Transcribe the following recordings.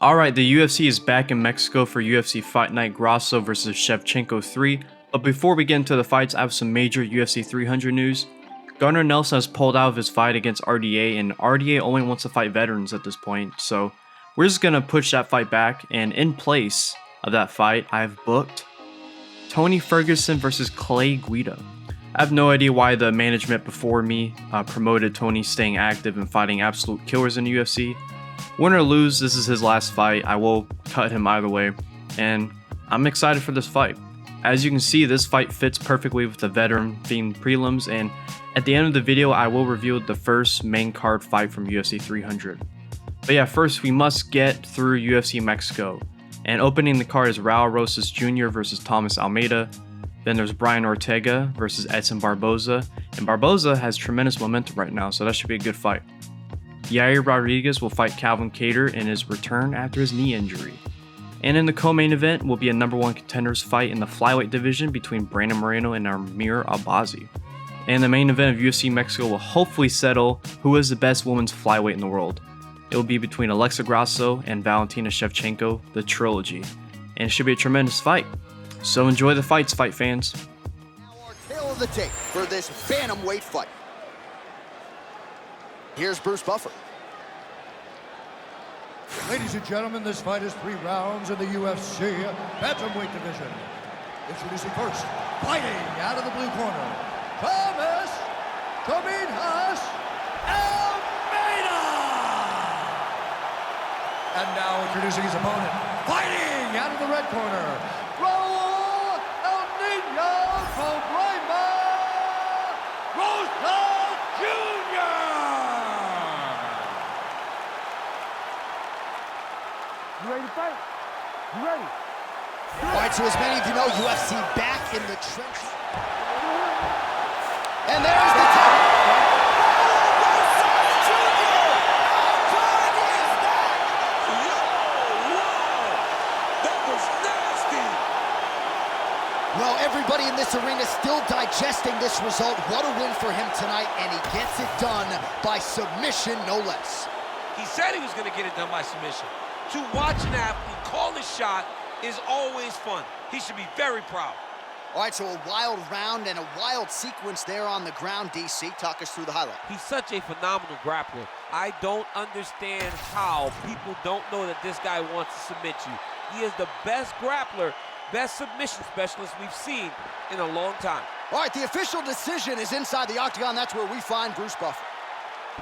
Alright, the UFC is back in Mexico for UFC Fight Night Grasso vs Shevchenko 3, but before we get into the fights, I have some major UFC 300 news. Gunnar Nelson has pulled out of his fight against RDA, and RDA only wants to fight veterans at this point, so we're just going to push that fight back, and in place of that fight, I have booked Tony Ferguson vs Clay Guida. I have no idea why the management before me promoted Tony staying active and fighting absolute killers in the UFC. Win or lose, this is his last fight. I will cut him either way, and I'm excited for this fight. As you can see, this fight fits perfectly with the veteran-themed prelims, and at the end of the video, I will reveal the first main card fight from UFC 300. But yeah, first we must get through UFC Mexico, and opening the card is Raul Rosas Jr. versus Thomas Almeida. Then there's Brian Ortega versus Edson Barboza, and Barboza has tremendous momentum right now, so that should be a good fight. Yair Rodriguez will fight Calvin Kattar in his return after his knee injury. And in the co-main event will be a number 1 contenders fight in the flyweight division between Brandon Moreno and Amir Albazi. And the main event of UFC Mexico will hopefully settle who is the best women's flyweight in the world. It will be between Alexa Grasso and Valentina Shevchenko, the trilogy. And it should be a tremendous fight. So enjoy the fights, fight fans. Now our tail of the tape for this bantamweight fight. Here's Bruce Buffer. Ladies and gentlemen, this fight is 3 rounds in the UFC bantamweight division. Introducing first, fighting out of the blue corner, Thomas Almeida. And now introducing his opponent, fighting out of the red corner, Raul Rosas Jr. You ready to fight? You ready? All right, so as many of you know, UFC back in the trenches. And there's the top. Well, everybody in this arena still digesting this result. What a win for him tonight, and he gets it done by submission, no less. He said he was going to get it done by submission. To watch an athlete call a shot is always fun. He should be very proud. All right, so a wild round and a wild sequence there on the ground. DC, talk us through the highlight. He's such a phenomenal grappler. I don't understand how people don't know that this guy wants to submit you. He is the best grappler, best submission specialist we've seen in a long time. All right, the official decision is inside the octagon. That's where we find Bruce Buffer.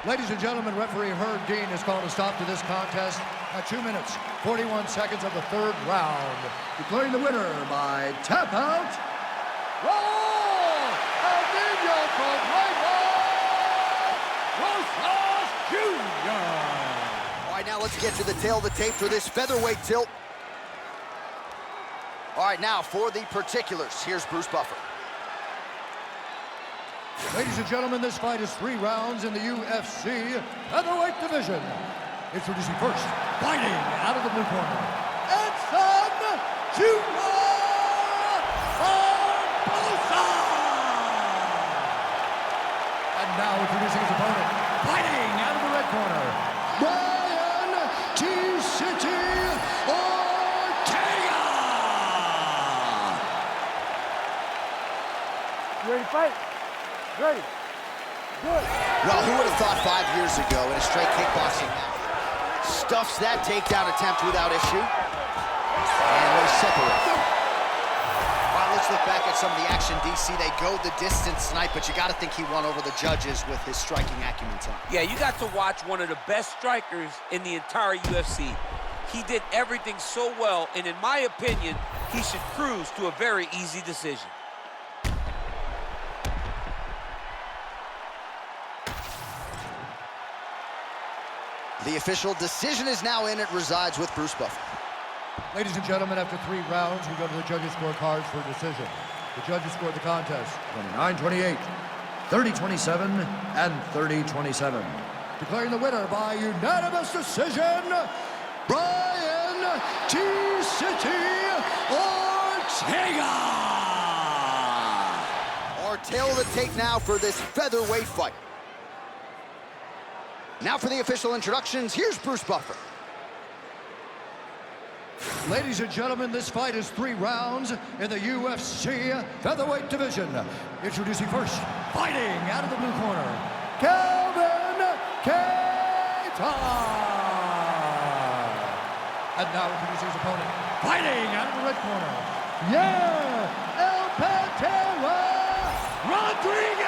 Ladies and gentlemen, referee Herb Dean has called a stop to this contest at 2 minutes, 41 seconds of the 3rd round. Declaring the winner by tap out, Raul Rosas Jr. All right, now let's get to the tail of the tape for this featherweight tilt. All right, now for the particulars, here's Bruce Buffer. Ladies and gentlemen, this fight is 3 rounds in the UFC featherweight division. Introducing first, fighting out of the blue corner, Edson Barboza. And now introducing his opponent, fighting out of the red corner, Brian T-City Ortega. You ready to fight? Ready. Good. Well, who would have thought 5 years ago in a straight kickboxing match? Stuffs that takedown attempt without issue. And they separate. All right, let's look back at some of the action, DC. They go the distance tonight, but you got to think he won over the judges with his striking acumen tonight. Yeah, you got to watch one of the best strikers in the entire UFC. He did everything so well, and in my opinion, he should cruise to a very easy decision. The official decision is now in. It resides with Bruce Buffer. Ladies and gentlemen, after 3 rounds, we go to the judges' scorecards for decision. The judges scored the contest 29-28, 30-27, and 30-27. Declaring the winner by unanimous decision, Brian T-City Ortega. Our tail of the tape now for this featherweight fight. Now for the official introductions, here's Bruce Buffer. Ladies and gentlemen, this fight is 3 rounds in the UFC featherweight division. Introducing first, fighting out of the blue corner, Kelvin Keita. And now introducing his opponent, fighting out of the red corner, Yair Rodriguez.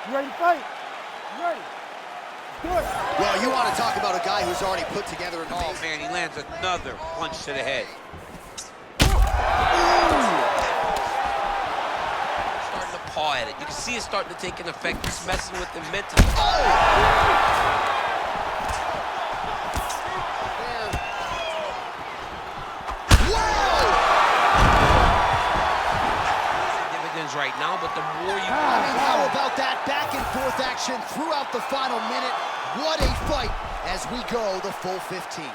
You ready to fight? You ready? Good. Well, you want to talk about a guy who's already put together an Oh, amazing... man, he lands another punch to the head. Starting to paw at it. You can see it starting to take an effect. It's messing with him mentally. Dividends right now, but the more you... I mean, how about that back and forth action throughout the final minute? What a fight as we go the full 15.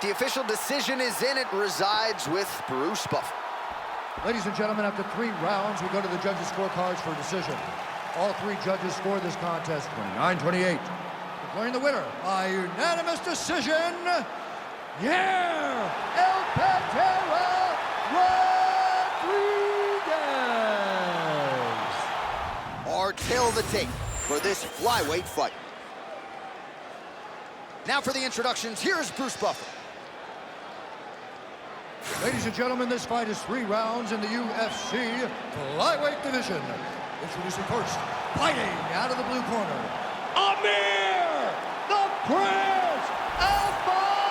The official decision is in. It resides with Bruce Buffer. Ladies and gentlemen, after 3 rounds, we go to the judges' scorecards for a decision. All 3 judges scored this contest 29-28. Declaring the winner by unanimous decision, Yair Rodriguez. Our tail of the tape for this flyweight fight. Now for the introductions, here's Bruce Buffer. Ladies and gentlemen, this fight is 3 rounds in the UFC flyweight division. Introducing first, fighting out of the blue corner, Amir the Prince Albazi.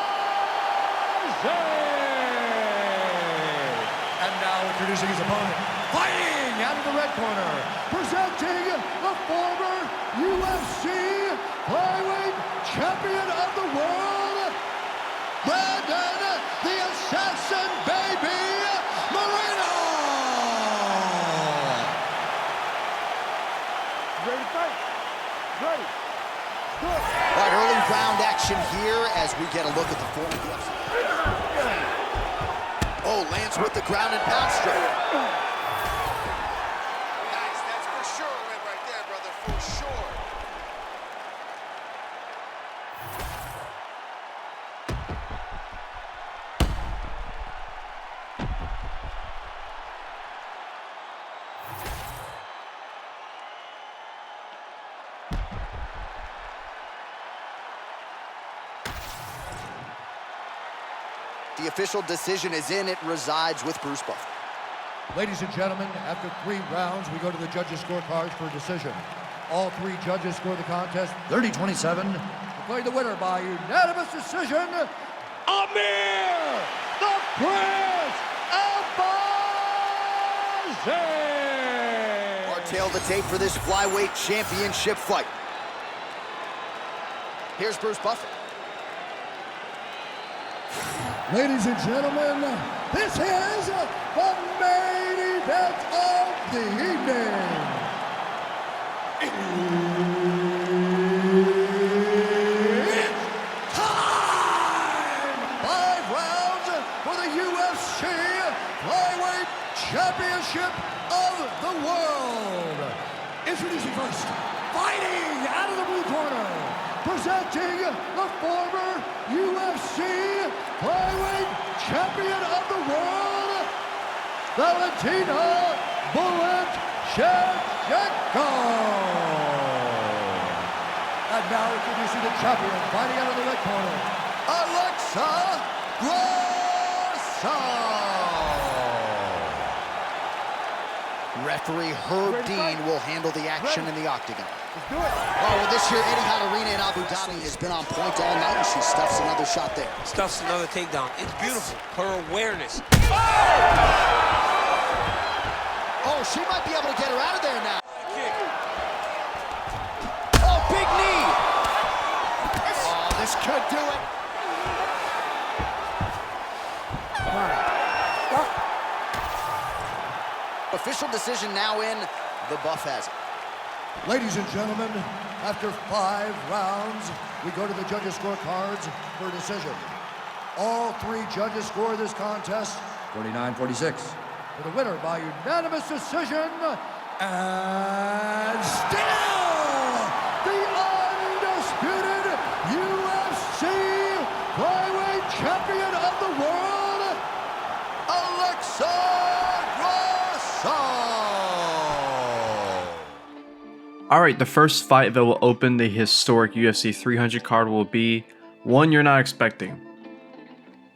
And now introducing his opponent, fighting out of the red corner, presenting the former UFC flyweight champion of the world, Brandon the Assassin Baby Moreno. Ready to fight? Ready. Good. All right, early round action here as we get a look at the former UFC. Oh, lands with the ground and pound strike. Nice, that's for sure a win right there, brother, for sure. The official decision is in. It resides with Bruce Buffer. Ladies and gentlemen, after 3 rounds, we go to the judges' scorecards for a decision. All 3 judges score the contest 30-27. Declaring the winner by unanimous decision, Amir the Prince Albazi. Our tail of the tape for this flyweight championship fight. Here's Bruce Buffer. Ladies and gentlemen, this is the main event of the evening. It's time! 5 rounds for the UFC Flyweight Championship of the World. Introducing first, fighting out of the blue corner, presenting the former UFC Flyweight Champion of the World, Valentina Shevchenko. And now introducing the champion, fighting out of the red corner, Grasso. Referee Herb Dean will handle the action in the octagon. Let's do it. Oh, well, this year Etihad Arena in Abu Dhabi has been on point all night, and she stuffs another shot there. Stuffs another takedown. It's beautiful. Her awareness. Oh, she might be able to get her out of there now. Kick. Oh, big knee. Oh, this could do it. Come on. Stop. Official decision now in. The buff has it. Ladies and gentlemen, After 5 rounds, we go to the judges' scorecards for a decision. All 3 judges score this contest 49-46. For the winner by unanimous decision, and still the undisputed UFC flyweight champion of the world, Grasso. Alright, the first fight that will open the historic UFC 300 card will be one you're not expecting.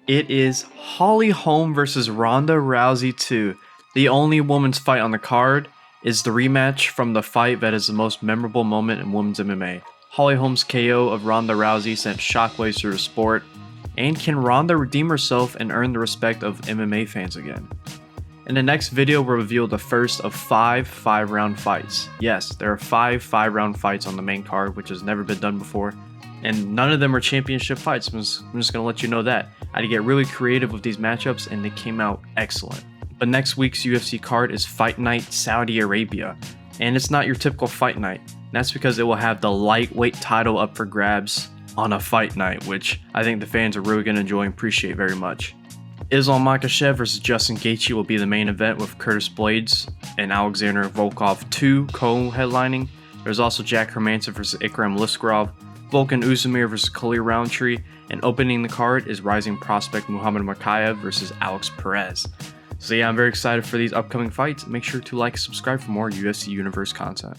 It is Holly Holm versus Ronda Rousey 2. The only women's fight on the card is the rematch from the fight that is the most memorable moment in women's MMA. Holly Holm's KO of Ronda Rousey sent shockwaves through the sport, and can Ronda redeem herself and earn the respect of MMA fans again? In the next video, we'll reveal the first of 5 5-round fights. Yes, there are 5 5-round fights on the main card, which has never been done before, and none of them are championship fights. I'm just gonna let you know that. I had to get really creative with these matchups, and they came out excellent. But next week's UFC card is Fight Night Saudi Arabia, and it's not your typical fight night. And that's because it will have the lightweight title up for grabs on a fight night, which I think the fans are really gonna enjoy and appreciate very much. Islam Makhachev versus Justin Gaethje will be the main event, with Curtis Blaydes and Alexander Volkov 2 co-headlining. There's also Jack Hermanson versus Ikram Liskarov, Volkan Oezdemir versus Khalil Roundtree, and opening the card is rising prospect Muhammad Mokaev versus Alex Perez. So yeah, I'm very excited for these upcoming fights. Make sure to like and subscribe for more UFC Universe content.